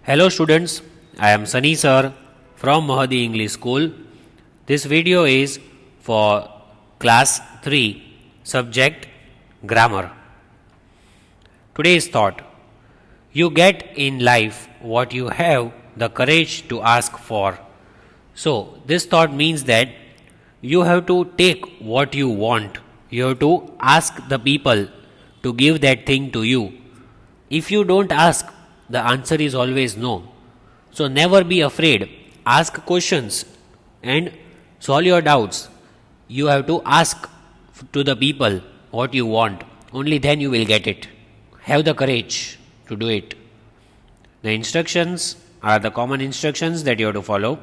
Hello students, I am Sunny sir from Mahadi English School. This video is for class 3 subject grammar. Today's thought: you get in life what you have the courage to ask for. So this thought means that you have to take what you want. You have to ask the people to give that thing to you. If you don't ask, the answer is always no. So never be afraid. Ask questions and solve your doubts. You have to ask to the people what you want. Only then you will get it. Have the courage to do it. The instructions are the common instructions that you have to follow.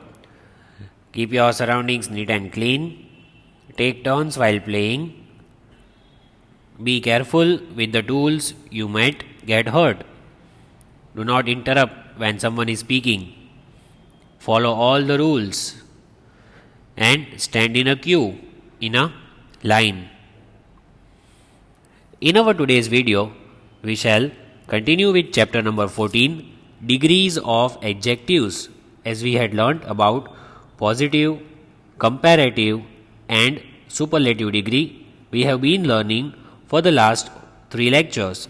Keep your surroundings neat and clean. Take turns while playing. Be careful with the tools, you might get hurt. Do not interrupt when someone is speaking. Follow all the rules and stand in a queue, in a line. In our today's video, we shall continue with chapter number 14, Degrees of Adjectives, as we had learnt about positive, comparative and superlative degree. We have been learning for the last 3 lectures.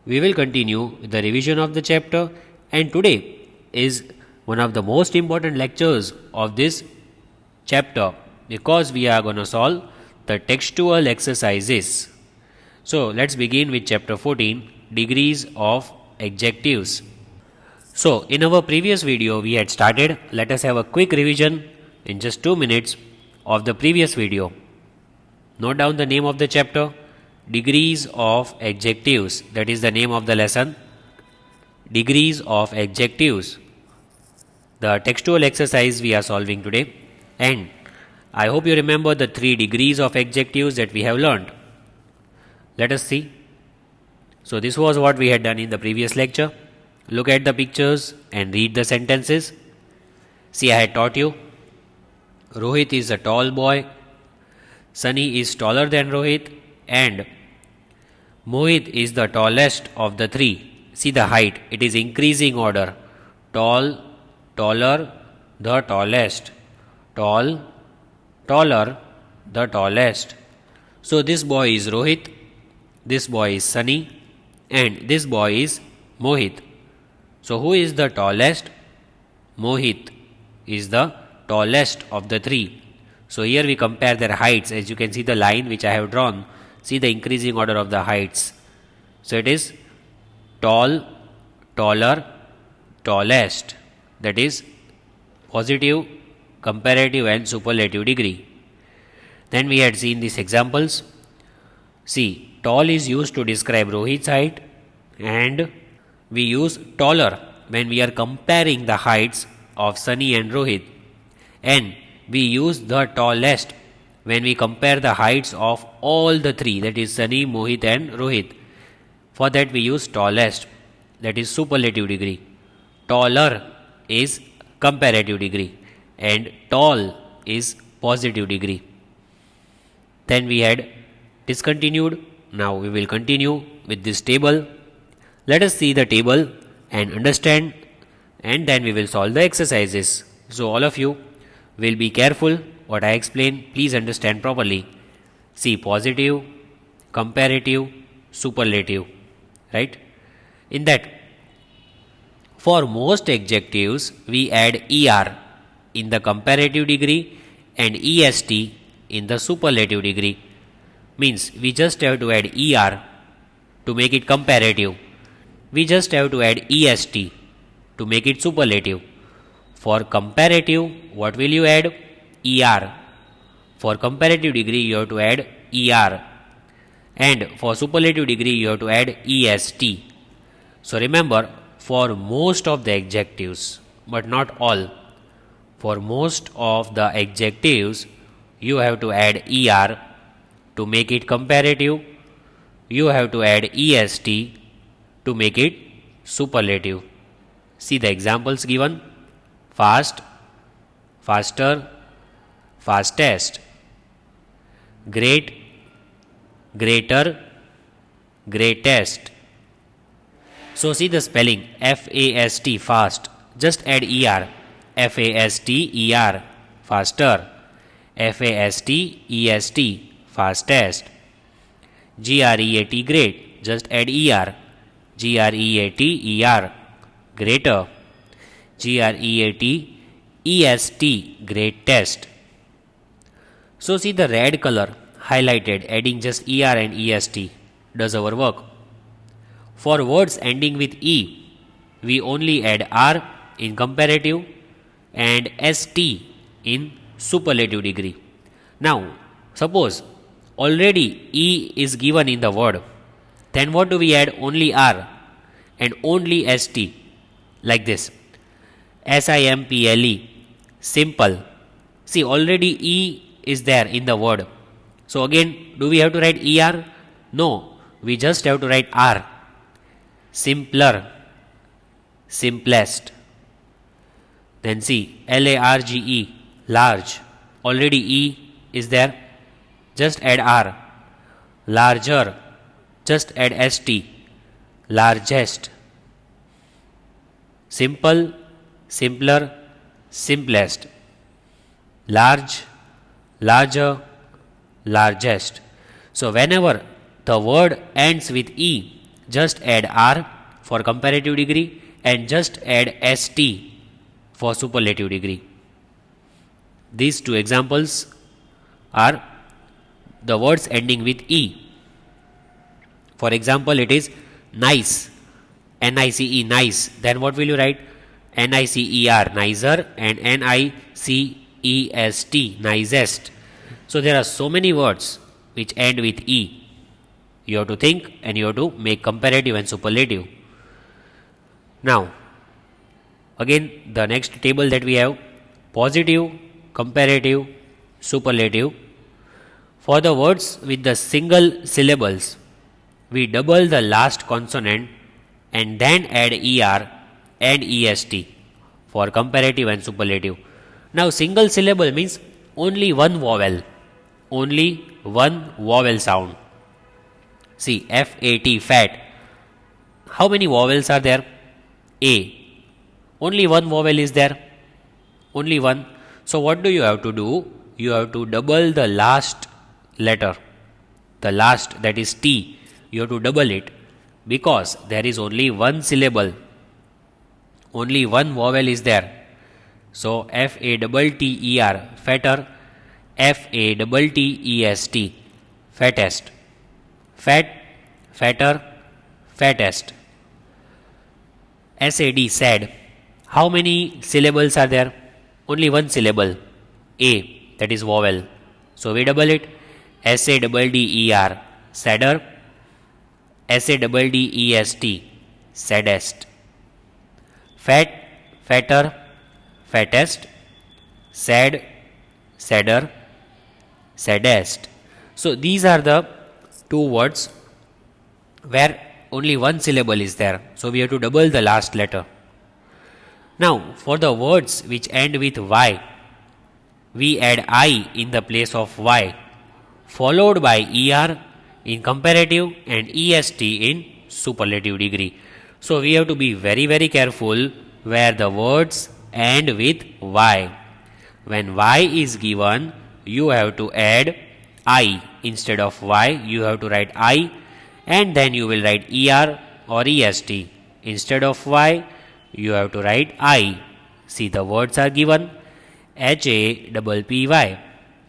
We will continue with the revision of the chapter, and today is one of the most important lectures of this chapter because we are going to solve the textual exercises. So let's begin with chapter 14, Degrees of Adjectives. So in our previous video we had started. Let us have a quick revision in just 2 minutes of the previous video. Note down the name of the chapter, Degrees of Adjectives. That is the name of the lesson. Degrees of Adjectives. The textual exercise we are solving today. And I hope you remember the 3 degrees of adjectives that we have learned. Let us see. So this was what we had done in the previous lecture. Look at the pictures and read the sentences. See, I had taught you. Rohit is a tall boy. Sunny is taller than Rohit. And Mohit is the tallest of the 3. See the height, it is increasing order. Tall, taller, the tallest. Tall, taller, the tallest. So this boy is Rohit, this boy is Sunny, and this boy is Mohit. So who is the tallest? Mohit is the tallest of the 3. So here we compare their heights. As you can see the line which I have drawn. See the increasing order of the heights. So it is tall, taller, tallest. That is positive, comparative and superlative degree. Then we had seen these examples. See, tall is used to describe Rohit's height, and we use taller when we are comparing the heights of Sunny and Rohit, and we use the tallest when we compare the heights of all the 3, that is Sunny, Mohit and Rohit. For that we use tallest, that is superlative degree. Taller is comparative degree and tall is positive degree. Then we had discontinued. Now we will continue with this table. Let us see the table and understand, and then we will solve the exercises. So all of you will be careful what I explain, please understand properly. See, positive, comparative, superlative, right? In that, for most adjectives, we add ER in the comparative degree and EST in the superlative degree. Means we just have to add ER to make it comparative. We just have to add EST to make it superlative. For comparative, what will you add? ER. For comparative degree, you have to add ER. And for superlative degree, you have to add EST. So remember, for most of the adjectives, but not all, for most of the adjectives, you have to add ER to make it comparative. You have to add EST to make it superlative. See the examples given. Fast, faster, fastest. Great, greater, greatest. So see the spelling F-A-S-T, fast. Just add ER. F-A-S-T-E-R, faster. F-A-S-T-E-S-T, fastest. G-R-E-A-T, great. Just add ER. G-R-E-A-T-E-R, greater. G-R-E-A-T-E-S-T, greatest. So see the red color highlighted, adding just ER and EST does our work. For words ending with E, we only add R in comparative and ST in superlative degree. Now, suppose already E is given in the word, then what do we add? Only R and only ST, like this. S-I-M-P-L-E, simple. See, already E is there in the word. So again, do we have to write ER? No, we just have to write R. Simpler, simplest. Then see, L-A-R-G-E, large. Already E is there. Just add R. Larger. Just add ST. Largest. Simple, simpler, simplest. Large, larger, largest. So whenever the word ends with E, just add R for comparative degree and just add ST for superlative degree. These two examples are the words ending with E. For example, it is nice, N-I-C-E, nice. Then what will you write? N-I-C-E-R, nicer, and N-I-C-E-S-T, nicest. So there are so many words which end with E. You have to think and you have to make comparative and superlative. Now, again the next table that we have, positive, comparative, superlative. For the words with the single syllables, we double the last consonant and then add ER and EST for comparative and superlative. Now single syllable means only one vowel sound. See, F-A-T, fat. How many vowels are there? A. Only one vowel is there. Only one. So what do you have to do? You have to double the last letter. The last, that is T. You have to double it because there is only one syllable. Only one vowel is there. So F-A-T-T-E-R, fatter. F-A-T-T-E-S-T, fattest. Fat, fatter, fattest. S-A-D, sad. How many syllables are there? Only one syllable. A, that is vowel. So we double it. S-A-D-D-E-R, sadder. S-A-D-D-E-S-T, saddest. Fat, fatter, fattest. Sad, sadder, saddest. So these are the two words where only one syllable is there. So we have to double the last letter. Now for the words which end with Y, we add I in the place of Y, followed by ER in comparative and EST in superlative degree. So we have to be very, very careful where the words end with Y. When Y is given, you have to add I. Instead of Y, you have to write I and then you will write ER or EST. Instead of Y, you have to write I. See, the words are given. H-A-P-P-Y,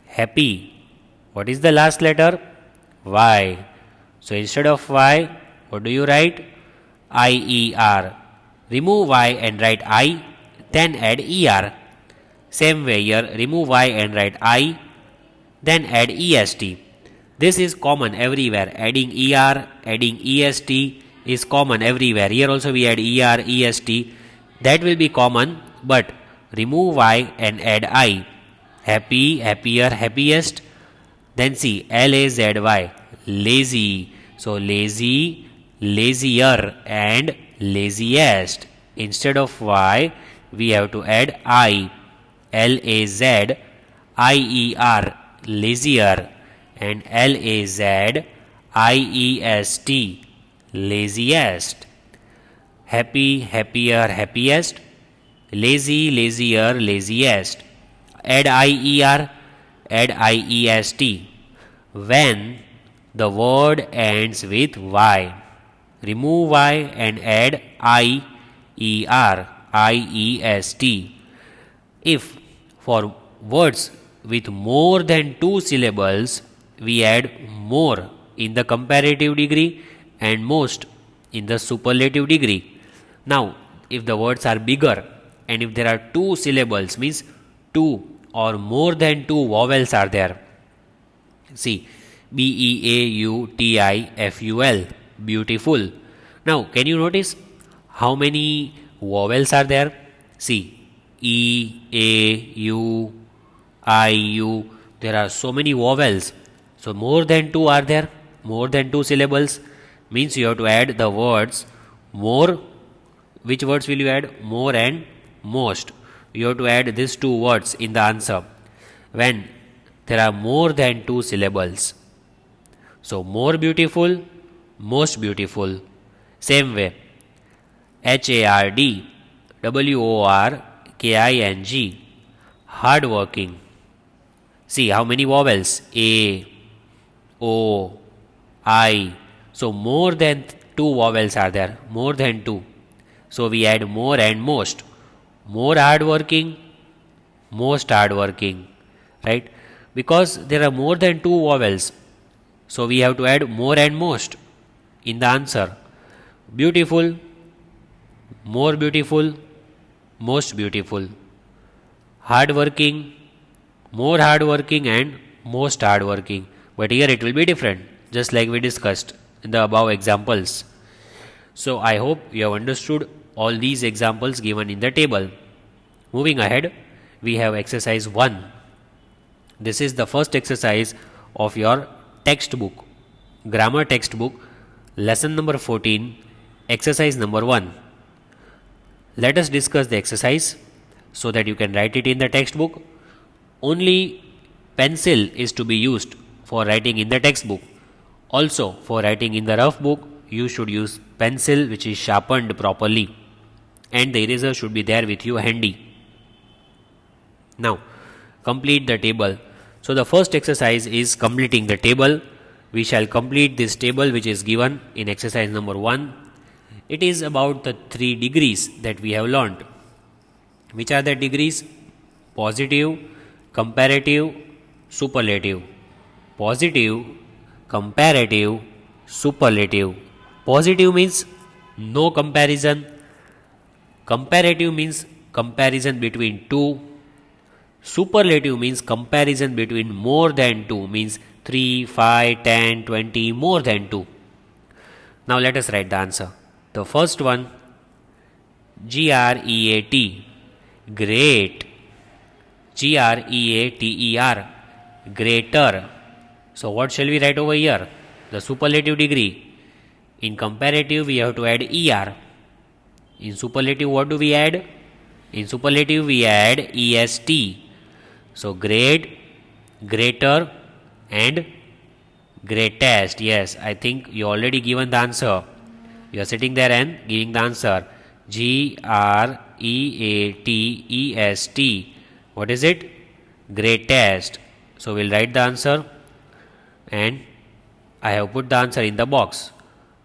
happy. What is the last letter? Y. So instead of Y, what do you write? I-E-R. Remove Y and write I, then add ER. Same way here, remove Y and write I, then add EST. This is common everywhere. Adding ER, adding EST is common everywhere. Here also we add ER, EST. That will be common, but remove Y and add I. Happy, happier, happiest. Then see, L-A-Z-Y, lazy. So lazy, lazier and laziest. Instead of Y, we have to add I. L-A-Z-I-E-R, lazier, and L-A-Z-I-E-S-T, laziest. happy, happier, happiest, lazy, lazier, laziest. Add IER, add IEST when the word ends with Y. Remove Y and add IER, IEST. If for words with more than 2 syllables, we add more in the comparative degree and most in the superlative degree. Now, if the words are bigger and if there are 2 syllables, means 2 or more than 2 vowels are there. See, BEAUTIFUL, beautiful. Now, can you notice how many vowels are there? See, E, A, U, I, U. There are so many vowels. So, more than 2 are there, more than 2 syllables, means you have to add the words more. Which words will you add? More and most. You have to add these 2 words in the answer when there are more than 2 syllables. So, more beautiful, most beautiful. Same way, HARD, WORKING, hard working. See how many vowels? A, O, I. So, more than 2 vowels are there, more than 2. So, we add more and most. More hard working, most hard working, right? Because there are more than 2 vowels, so we have to add more and most in the answer. Beautiful, more beautiful, most beautiful. Hard working, more hard working and most hard working. But here it will be different, just like we discussed in the above examples. So I hope you have understood all these examples given in the table. Moving ahead, we have exercise 1. This is the first exercise of your textbook, grammar textbook, lesson number 14, exercise number 1. Let us discuss the exercise so that you can write it in the textbook. Only pencil is to be used for writing in the textbook. Also, for writing in the rough book, you should use pencil which is sharpened properly, and the eraser should be there with you handy. Now, complete the table. So, the first exercise is completing the table. We shall complete this table which is given in exercise number 1. It is about the 3 degrees that we have learnt. Which are the degrees? Positive, comparative, superlative. Positive, comparative, superlative. Positive means no comparison. Comparative means comparison between 2. Superlative means comparison between more than 2, means 3, 5, 10, 20, more than 2. Now let us write the answer. The first one, GREAT, great. GREATER, greater. So what shall we write over here? The superlative degree. In comparative we have to add ER. In superlative what do we add? In superlative we add EST. So great, greater and greatest. Yes, I think you already given the answer. You are sitting there and giving the answer. GREATEST. What is it? Greatest. So we'll write the answer, and I have put the answer in the box.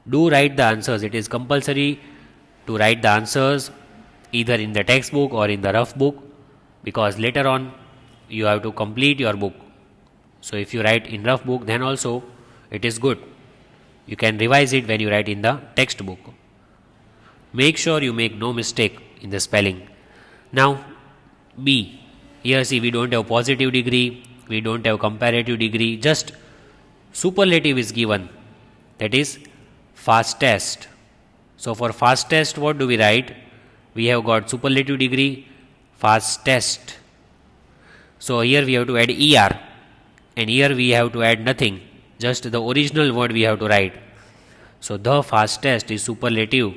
Do write the answers. It is compulsory to write the answers either in the textbook or in the rough book, because later on you have to complete your book. So if you write in rough book, then also it is good. You can revise it when you write in the textbook. Make sure you make no mistake in the spelling. Now B. Here see, we don't have positive degree, we don't have comparative degree, just superlative is given, that is fastest. So for fastest what do we write? We have got superlative degree, fastest. So here we have to add ER, and here we have to add nothing, just the original word we have to write. So the fastest is superlative.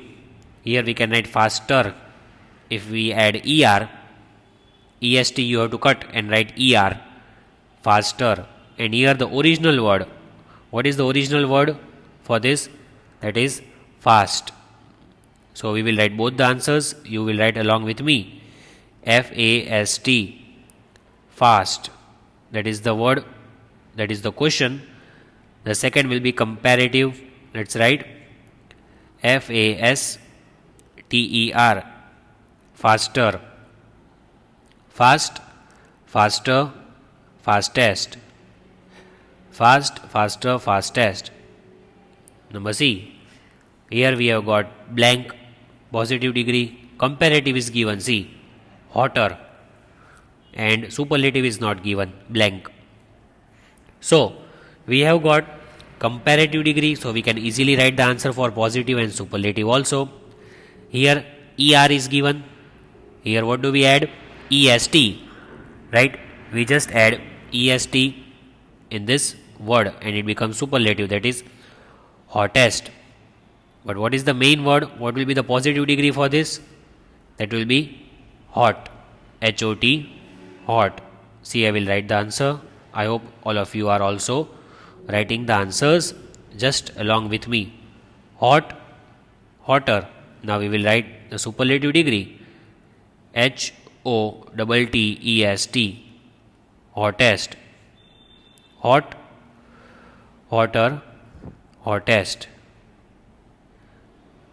Here we can write faster. If we add ER, EST you have to cut and write ER, faster. And here the original word. What is the original word for this? That is fast. So we will write both the answers. You will write along with me. F-A-S-T, fast. That is the word, that is the question. The second will be comparative. Let's write F-A-S-T-E-R, faster. Fast, faster, fastest. Fast, faster, fastest. Number C. Here we have got blank, positive degree. Comparative is given, C, hotter. And superlative is not given, blank. So, we have got comparative degree, so we can easily write the answer for positive and superlative also. Here ER is given. Here what do we add? EST, right? We just add EST in this word and it becomes superlative, that is hottest. But what is the main word? What will be the positive degree for this? That will be hot, H-O-T, hot. See, I will write the answer. I hope all of you are also writing the answers just along with me. Hot, hotter. Now we will write the superlative degree. H-O-T-T-E-S-T, hottest. Hot, hotter, hottest.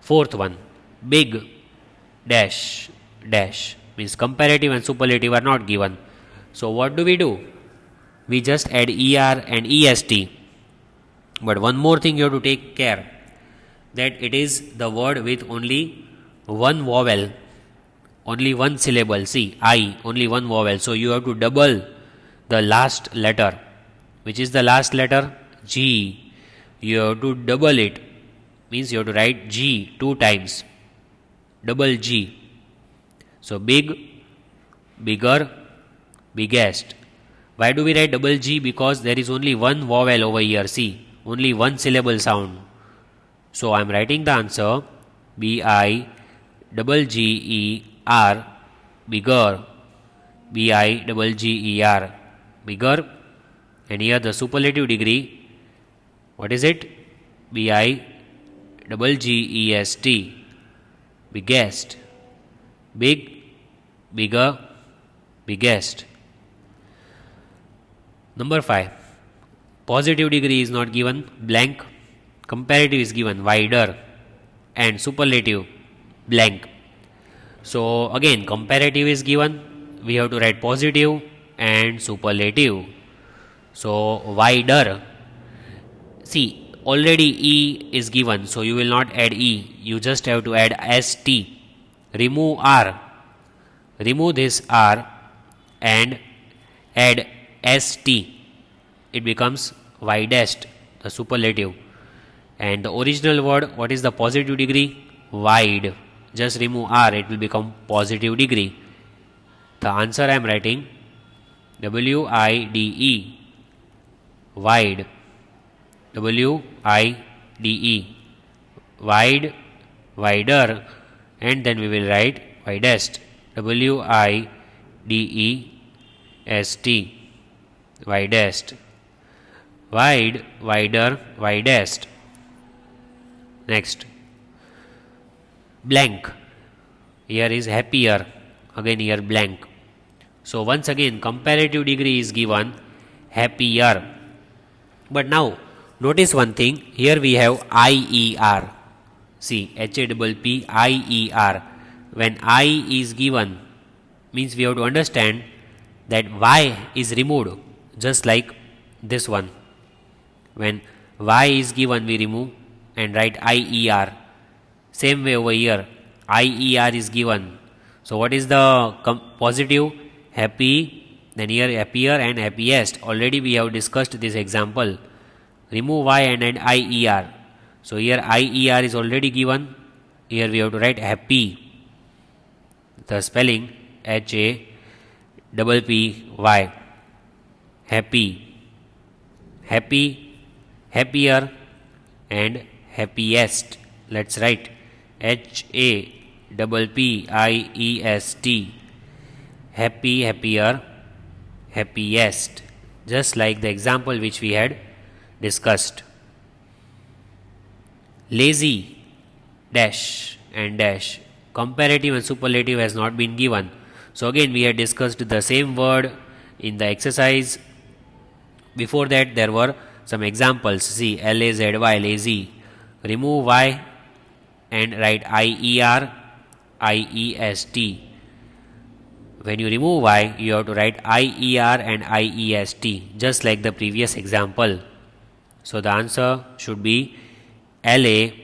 Fourth one, big, dash, dash. Means comparative and superlative are not given. So what do? We just add ER and EST. But one more thing you have to take care, that it is the word with only one vowel, only one syllable. See, I, only one vowel. So you have to double the last letter. Which is the last letter? G. You have to double it. Means you have to write G 2 times. Double G. So big, bigger, biggest. Why do we write double G? Because there is only one vowel over here. See, only one syllable sound. So I am writing the answer B-I-G-G-E-R, bigger. B-I-G-G-E-R, bigger. And here the superlative degree, what is it? B-I-G-G-E-S-T, biggest. Big, bigger, biggest. Number 5. Positive degree is not given, blank. Comparative is given, wider. And superlative, blank. So again, comparative is given. We have to write positive and superlative. So wider. See, already E is given, so you will not add E. You just have to add ST. Remove R. Remove this R and add ST. It becomes widest, the superlative. And the original word, what is the positive degree? Wide. Just remove R, it will become positive degree. The answer I am writing W-I-D-E, wide. W-I-D-E, wide, wider, and then we will write widest. W-I-D-E-S-T, widest. Wide, wider, widest. Next, blank. Here is happier. Again here blank. So once again comparative degree is given, happier. But now notice one thing. Here we have IER. See, H-A-P-P-I-E-R. When I is given, means we have to understand that Y is removed, just like this one. When Y is given, we remove and write IER. Same way over here, IER is given. So what is the positive? Happy, then here happier and happiest. Already we have discussed this example. Remove Y and add IER. So here IER is already given. Here we have to write happy. The spelling H-A-P-P-Y. Happy. Happy, happier and happiest. Let's write H-A-P-P-I-E-S-T. Happy, happier, happiest. Just like the example which we had discussed. Lazy, dash, and dash. Comparative and superlative has not been given. So again we had discussed the same word in the exercise. Before that there were some examples. See, L-A-Z-Y, lazy. Remove Y and write I-E-R, I-E-S-T. When you remove Y, you have to write I-E-R and I-E-S-T, just like the previous example. So the answer should be L-A-Z-I-E-R.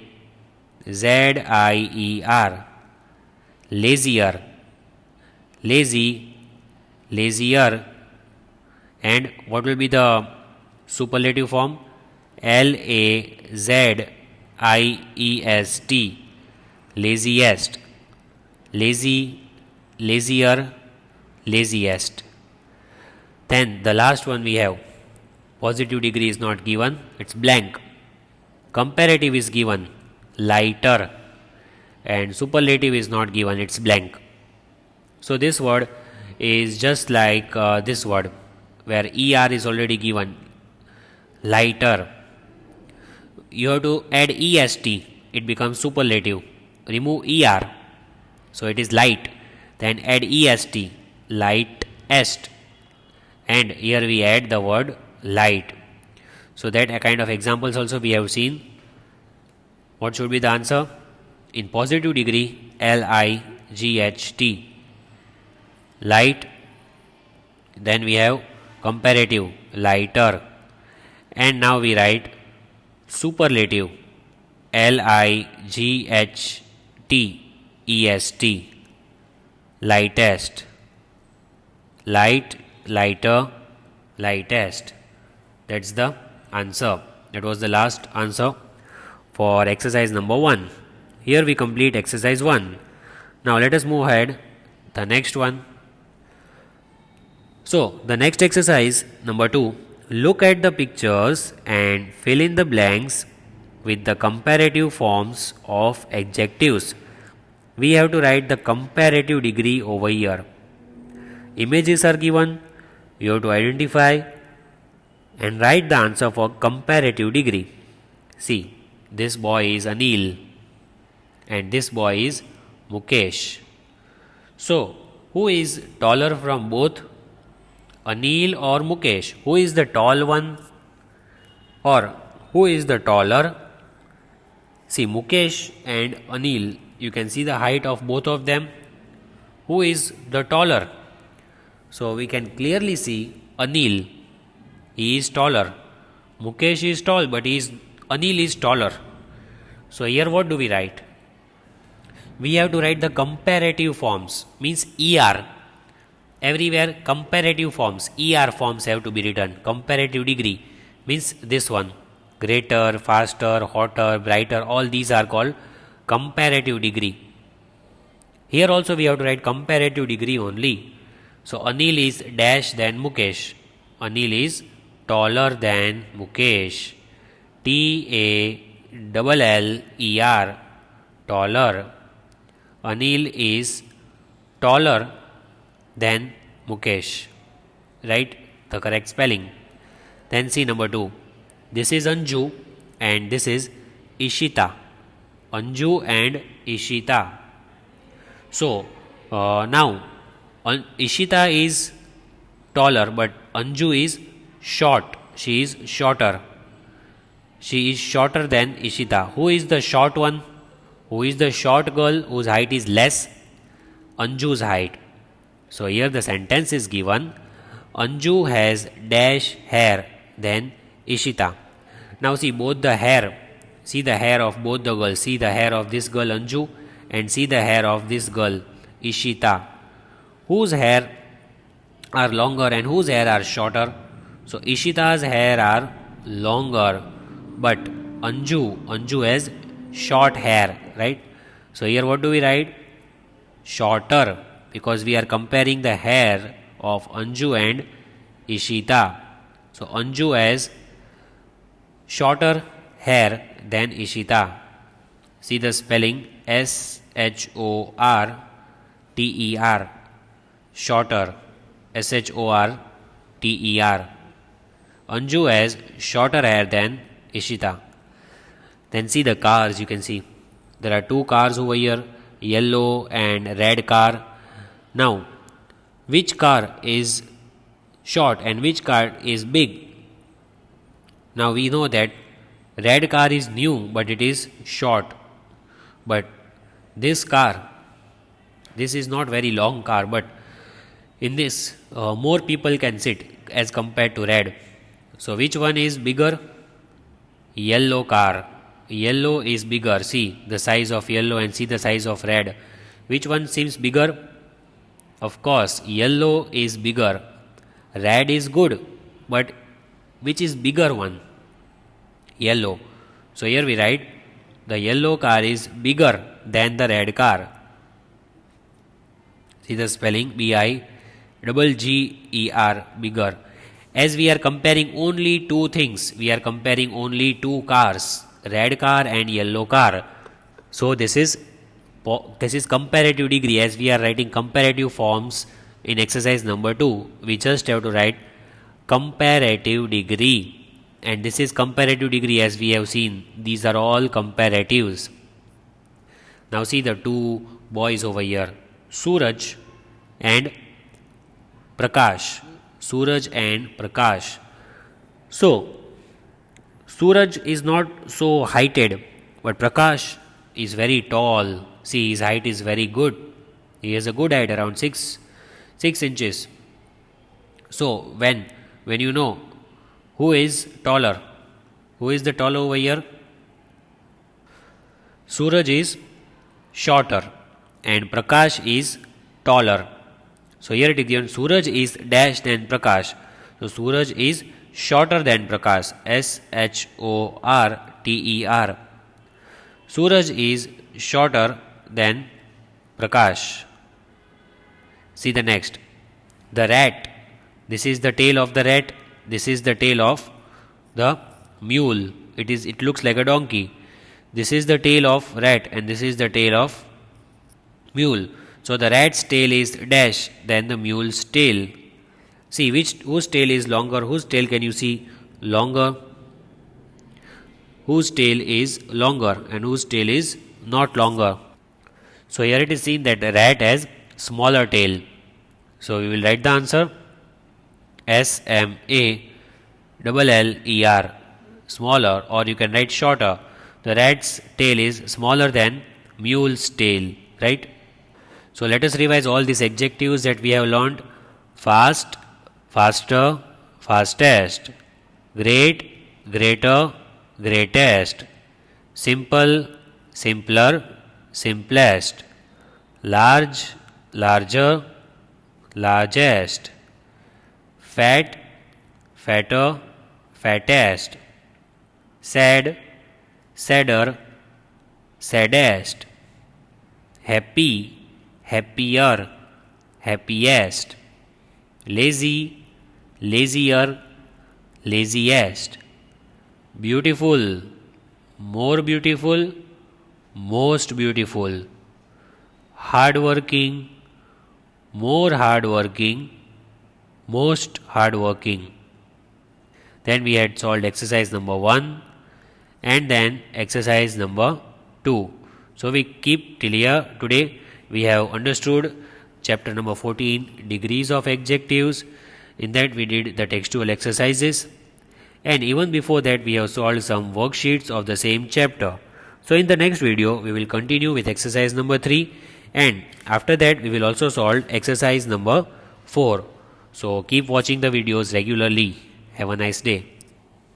Lazier, lazy, lazier. And what will be the superlative form? L-A-Z-I-E-S-T. Laziest, lazy, lazier, laziest. Then the last one we have. Positive degree is not given, it's blank. Comparative is given, lighter. And superlative is not given, it's blank. So this word is just like this word, where ER is already given, lighter. You have to add EST, it becomes superlative. Remove ER, so it is light. Then add EST, lightest. And here we add the word light. So that a kind of examples also we have seen. What should be the answer? In positive degree, L-I-G-H-T, light. Then we have comparative, lighter. And now we write superlative, L-I-G-H-T-E-S-T, lightest. Light, lighter, lightest. That's the answer. That was the last answer for exercise number 1. Here we complete exercise 1. Now let us move ahead. The next one. So the next exercise number 2. Look at the pictures and fill in the blanks with the comparative forms of adjectives. We have to write the comparative degree over here. Images are given. You have to identify and write the answer for comparative degree. See, this boy is Anil and this boy is Mukesh. So, who is taller from both? Anil or Mukesh? Who is the tall one? Or who is the taller? See, Mukesh and Anil, you can see the height of both of them. Who is the taller? So we can clearly see Anil, he is taller. Mukesh is tall, but Anil is taller. So here what do we write? We have to write the comparative forms, means ER. Everywhere comparative forms, ER forms have to be written. Comparative degree means this one. Greater, faster, hotter, brighter, all these are called comparative degree. Here also we have to write comparative degree only. So Anil is dash than Mukesh. Anil is taller than Mukesh. T-A-L-L-E-R, taller. Anil is taller than Mukesh. Right? The correct spelling. Then see number 2. This is Anju and this is Ishita. Anju and Ishita. So now Ishita is taller but Anju is short. She is shorter. She is shorter than Ishita. Who is the short one? Who is the short girl whose height is less? Anju's height. So here the sentence is given. Anju has dash hair than Ishita. Now see both the hair. See the hair of both the girls. See the hair of this girl Anju and see the hair of this girl Ishita. Whose hair are longer and whose hair are shorter? So Ishita's hair are longer, but Anju has short hair, right? So here what do we write? Shorter, because we are comparing the hair of Anju and Ishita. So Anju has shorter hair than Ishita. See the spelling, S-H-O-R-T-E-R, shorter, S-H-O-R-T-E-R. Anju has shorter hair than Ishita. Then see the cars, you can see. there are two cars over here, yellow and red car. Now, which car is short and which car is big? Now we know that red car is new but it is short. But this car, this is not very long car, but in this more people can sit as compared to red. So which one is bigger? Yellow car. Yellow is bigger. See the size of yellow and see the size of red. Which one seems bigger? Of course, yellow is bigger. Red is good, but which is bigger one? Yellow. So here we write the yellow car is bigger than the red car. See the spelling, B-I-G-G-E-R, bigger. As we are comparing only two things, we are comparing only two cars, red car and yellow car. So this is comparative degree. As we are writing comparative forms in exercise number 2, we just have to write comparative degree. And this is comparative degree, as we have seen. These are all comparatives. Now see the two boys over here, Suraj and Prakash. Suraj and Prakash. So, Suraj is not so heighted, but Prakash is very tall. See, his height is very good. He has a good height, around 6 inches. So, when you know who is taller, who is the taller over here? Suraj is shorter and Prakash is taller. So here it is given Suraj is dash than Prakash. So Suraj is shorter than Prakash. S-H-O-R-T-E-R. Suraj is shorter than Prakash. See the next. The rat. This is the tail of the rat. This is the tail of the mule. It looks like a donkey. This is the tail of rat and this is the tail of mule. So the rat's tail is dash than the mule's tail. See whose tail is longer, whose tail can you see longer? Whose tail is longer and whose tail is not longer? So here it is seen that the rat has smaller tail. So we will write the answer S-M-A-L-L-E-R, smaller, or you can write shorter. The rat's tail is smaller than mule's tail, right? So let us revise all these adjectives that we have learned. Fast, faster, fastest. Great, greater, greatest. Simple, simpler, simplest. Large, larger, largest. Fat, fatter, fattest. Sad, sadder, saddest. Happy, happier, happiest. Lazy, lazier, laziest. Beautiful, more beautiful, most beautiful. Hardworking, more hardworking, most hardworking. Then we had solved exercise number 1 and then exercise number 2. So we keep till here. Today we have understood chapter number 14, degrees of adjectives. In that we did the textual exercises, and even before that we have solved some worksheets of the same chapter. So in the next video we will continue with exercise number 3, and after that we will also solve exercise number 4. So keep watching the videos regularly. Have a nice day.